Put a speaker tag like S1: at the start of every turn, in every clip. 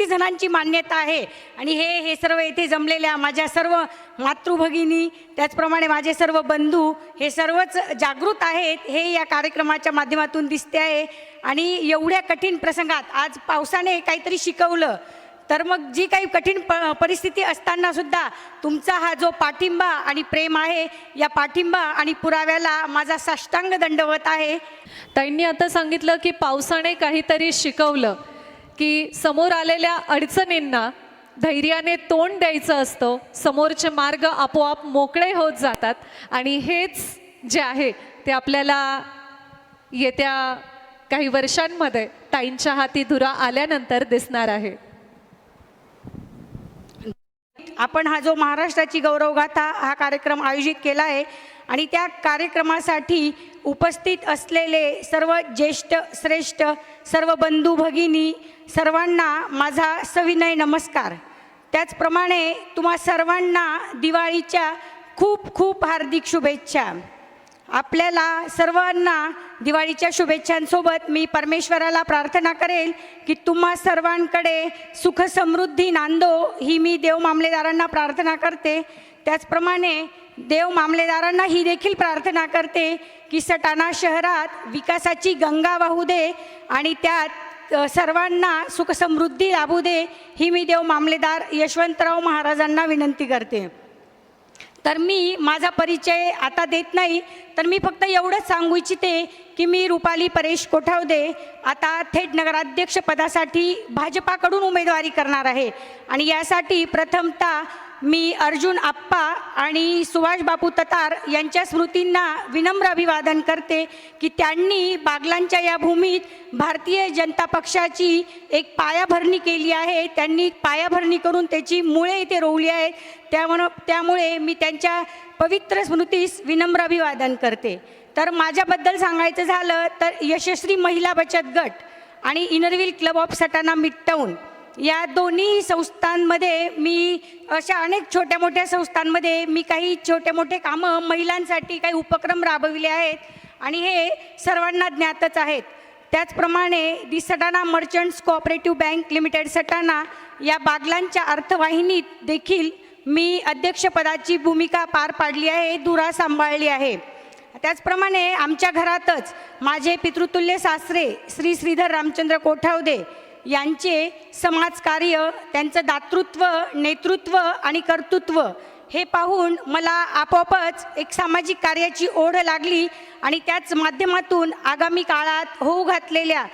S1: किती जणांची मान्यता आहे आणि हे सर्व येथे जमलेल्या माझ्या सर्व मातृभगिनी, त्याचप्रमाणे माझे सर्व बंधू हे सर्वच जागृत आहेत हे या कार्यक्रमाच्या माध्यमातून दिसते आहे। आणि एवढ्या कठीण प्रसंगात आज पावसाने काहीतरी शिकवलं, तर मग जी काही कठीण परिस्थिती असताना सुद्धा तुमचा हा जो पाठिंबा आणि प्रेम आहे, या पाठिंबा आणि पुराव्याला माझा साष्टांग दंडवत आहे।
S2: ताईंनी आता सांगितलं की पावसाने काहीतरी शिकवलं, की समोर आलेल्या अडचणींना धैर्याने तोंड द्यायचं असतं, समोरचे मार्ग आपोआप मोकळे होत जातात आणि हेच जे आहे ते आपल्याला येत्या काही वर्षांमध्ये ताईंच्या हाती धुरा आल्यानंतर दिसणार आहे।
S1: आपण हा जो महाराष्ट्राची गौरवगाथा हा कार्यक्रम आयोजित केला आहे आणि त्या कार्यक्रमासाठी उपस्थित असलेले सर्व ज्येष्ठ श्रेष्ठ सर्व बंधू भगिनी सर्वांना माझा सविनय नमस्कार। त्याचप्रमाणे तुम्हा सर्वांना दिवाळीच्या खूप खूप हार्दिक शुभेच्छा। आपल्याला सर्वांना दिवाळीच्या शुभेच्छांसोबत मी परमेश्वराला प्रार्थना करेल की तुम्हा सर्वांकडे सुख समृद्धी नांदो, ही मी देव मामलेदारांना प्रार्थना करते। त्याचप्रमाणे देव मामलेदारांना ही देखील प्रार्थना करते की सटाणा शहरात विकासाची गंगा वाहू दे आणि त्यात सर्वांना सुख समृद्धी लाभू दे, ही मी देव मामलेदार यशवंतराव महाराजांना विनंती करते। तर मी माझा परिचय आता देत नाही, तर मी फक्त एवढंच सांगू इच्छिते की मी रुपाली परेश कोठावदे आता थेट नगराध्यक्ष पदासाठी भाजपाकडून उमेदवारी करणार आहे आणि यासाठी प्रथमतः मी अर्जुन आप्पा आणि सुभाष बापू ततार यांच्या स्मृतींना विनम्र अभिवादन करते की त्यांनी बागलांच्या या भूमीत भारतीय जनता पक्षाची एक पायाभरणी केली आहे, त्यांनी पायाभरणी करून त्याची मुळे इथे रोवली आहेत। त्यामुळे मी त्यांच्या पवित्र स्मृतीस विनम्र अभिवादन करते। तर माझ्याबद्दल सांगायचं झालं तर यशस्वी महिला बचत गट आणि इनरव्हील क्लब ऑफ सटाणा मिडटाऊन या दोन्ही संस्थांमध्ये मी अशा अनेक छोट्या मोठ्या संस्थांमध्ये मी काही छोटे मोठे कामं महिलांसाठी काही उपक्रम राबविले आहेत आणि हे सर्वांना ज्ञातच आहेत। त्याचप्रमाणे the Satana merchants cooperative bank limited Satana या बागलांच्या अर्थवाहिनीत देखील मी अध्यक्षपदाची भूमिका पार पाडली आहे, धुरा सांभाळली आहे। त्याचप्रमाणे आमच्या घरातच माझे पितृतुल्य सासरे श्री श्रीधर रामचंद्र कोठावदे यांचे समाजकार्य, त्यांचं दातृत्व, नेतृत्व आणि कर्तृत्व हे पाहून मला आपोआपच एक सामाजिक कार्याची ओढ लागली आणि त्याच माध्यमातून आगामी काळात होऊ घातलेल्या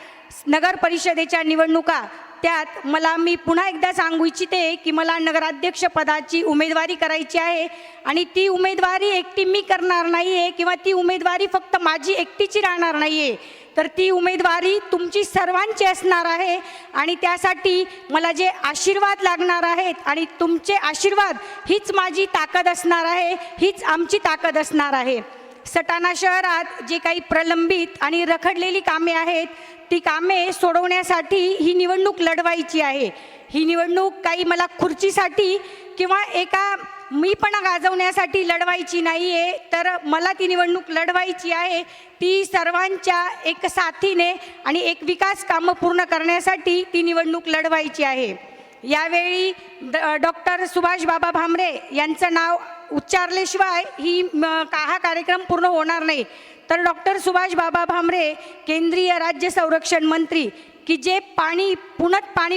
S1: नगर परिषदेच्या निवडणुका त्यात मी पुन्हा एकदा सांगू इच्छिते की मला नगराध्यक्ष पदाची उमेदवारी करायची आहे आणि ती उमेदवारी एकटी मी करणार नाही आहे किंवा ती उमेदवारी फक्त माझी एकटीची राहणार नाही आहे, तर ती उमेदवारी तुमची सर्वांची असणार आहे आणि त्यासाठी मला जे आशीर्वाद लागणार आहेत आणि तुमचे आशीर्वाद हीच माझी ताकद असणार आहे, हीच आमची ताकद असणार आहे। सटाणा शहरात जे काही प्रलंबित आणि रखडलेली कामे आहेत ती कामे सोडवण्यासाठी ही निवडणूक लढवायची आहे। ही निवडणूक काही मला खुर्चीसाठी किंवा एका मीपणा गाजवण्यासाठी लढवायची नाही आहे, तर मला ती निवडणूक लढवायची आहे ती सर्वांच्या एक साथीने आणि एक विकास कामं पूर्ण करण्यासाठी ती निवडणूक लढवायची आहे। यावेळी डॉक्टर सुभाष बाबा भामरे यांचं नाव उच्चारल्याशिवाय हा कार्यक्रम पूर्ण होणार नाही। तर डॉक्टर सुभाष बाबा भामरे केंद्रीय राज्य संरक्षण मंत्री की जे पाणी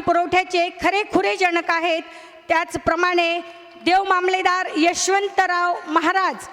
S1: पुरवठ्याचे खरेखुरे जनक आहेत, त्याचप्रमाणे देव मामलेदार यशवंतराव महाराज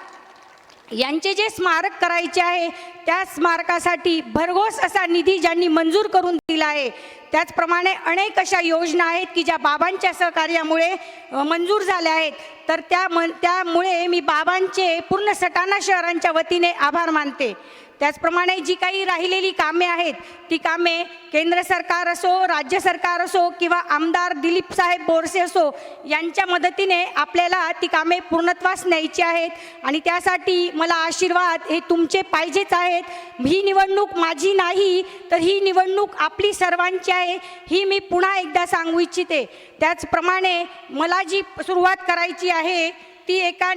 S1: यांचे जे स्मारक करायचे आहे त्या स्मारकासाठी भरघोस असा निधी ज्यांनी मंजूर करून दिला आहे, त्याचप्रमाणे अनेक अशा योजना आहेत की ज्या बाबांच्या सहकार्यामुळे मंजूर झाल्या आहेत। तर त्यामुळे मी बाबांचे पूर्ण सटाणा शहरांच्या वतीने आभार मानते। त्याचप्रमाणे जी काही राहिलेली कामे आहेत ती कामे केंद्र सरकार असो, राज्य सरकार असो किंवा आमदार दिलीप साहेब बोरसे असो यांच्या मदतीने आपल्याला ती कामे पूर्णत्वास न्यायची आहेत आणि त्यासाठी मला आशीर्वाद हे तुमचे पाहिजेच आहेत। ही निवडणूक माझी नाही, तर ही निवडणूक आपली सर्वांची आहे, ही मी पुन्हा एकदा सांगू इच्छिते। त्याचप्रमाणे मला जी सुरुवात करायची आहे ती एका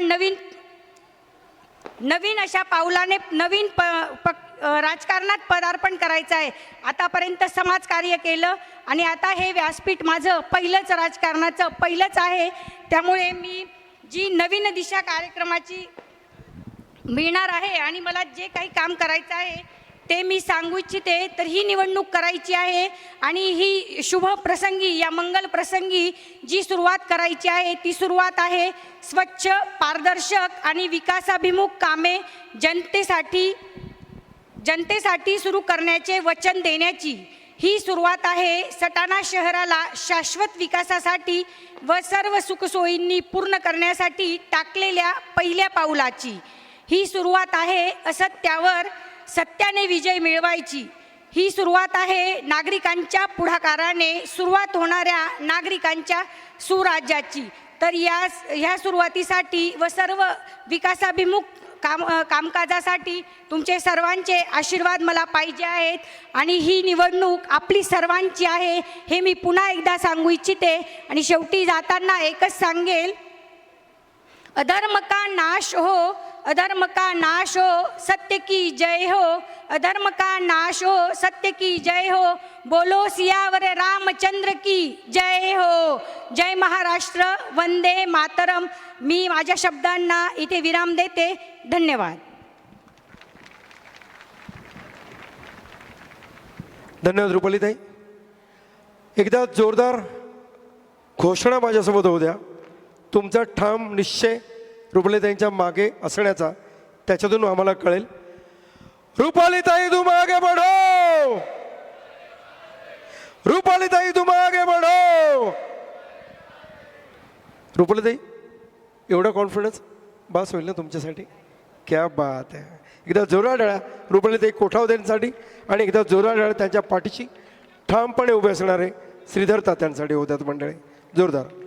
S1: नवीन अशा पावलाने राजकारणात पदार्पण करायचं आहे. आतापर्यंत समाजकार्य केलं आणि आता हे व्यासपीठ माझं पहिलंच राजकारणाचं पहिलंच आहे. त्यामुळे मी जी नवीन दिशा कार्यक्रमाची मिळणार आहे आणि मला जे काही काम करायचं आहे ते मी सांगू इच्छिते. तर ही निवडणूक करायची आहे आणि ही शुभ प्रसंगी, या मंगल प्रसंगी जी सुरुवात करायची आहे ती सुरुवात आहे स्वच्छ, पारदर्शक आणि विकासाभिमुख कामे जनतेसाठी सुरू करण्याचे वचन देण्याची. ही सुरुवात आहे सटाणा शहराला शाश्वत विकासासाठी व सर्व सुखसोयींनी पूर्ण करण्यासाठी टाकलेल्या पहिल्या पाऊलाची. ही सुरुवात आहे असत्यावर सत्याने विजय मिळवायची. ही सुरुवात आहे नागरिकांच्या पुढाकाराने सुरुवात होणाऱ्या नागरिकांच्या सुराज्याची. तर ह्या सुरुवातीसाठी व सर्व विकासाभिमुख कामकाजासाठी तुमचे सर्वांचे आशीर्वाद मला पाहिजे आहेत आणि ही निवडणूक आपली सर्वांची आहे हे मी पुन्हा एकदा सांगू इच्छिते. आणि शेवटी जाताना एकच सांगेल, अधर्म का नाश हो, अधर्म का नाश हो, सत्य की जय हो, अधर्म का नाश हो, सत्य की जय हो, बोलो सियावर रामचंद्र की जय हो. जय महाराष्ट्र, वंदे मातरम. मी माझ्या शब्दांना इथे विराम देते. धन्यवाद.
S3: धन्यवाद रुपालीताई. एकदा जोरदार घोषणा माझ्यासोबत होऊ द्या. तुमचा ठाम निश्चय रुपालीताईंच्या मागे असण्याचा, त्याच्यातून आम्हाला कळेल. रुपालीताई तुम आगे बढ़ो, रुपालीताई तुम आगे बढ़ो. रुपालीताई, एवढा कॉन्फिडन्स बस होईल ना तुमच्यासाठी? क्या बात आहे. एकदा जोरात टाळ्या रुपालीताई कोठावदेंसाठी आणि एकदा जोरात टाळ्या त्यांच्या पाठीशी ठामपणे उभे असणारे श्रीधर तात्यांसाठी होतात मंडळी. जोरदार.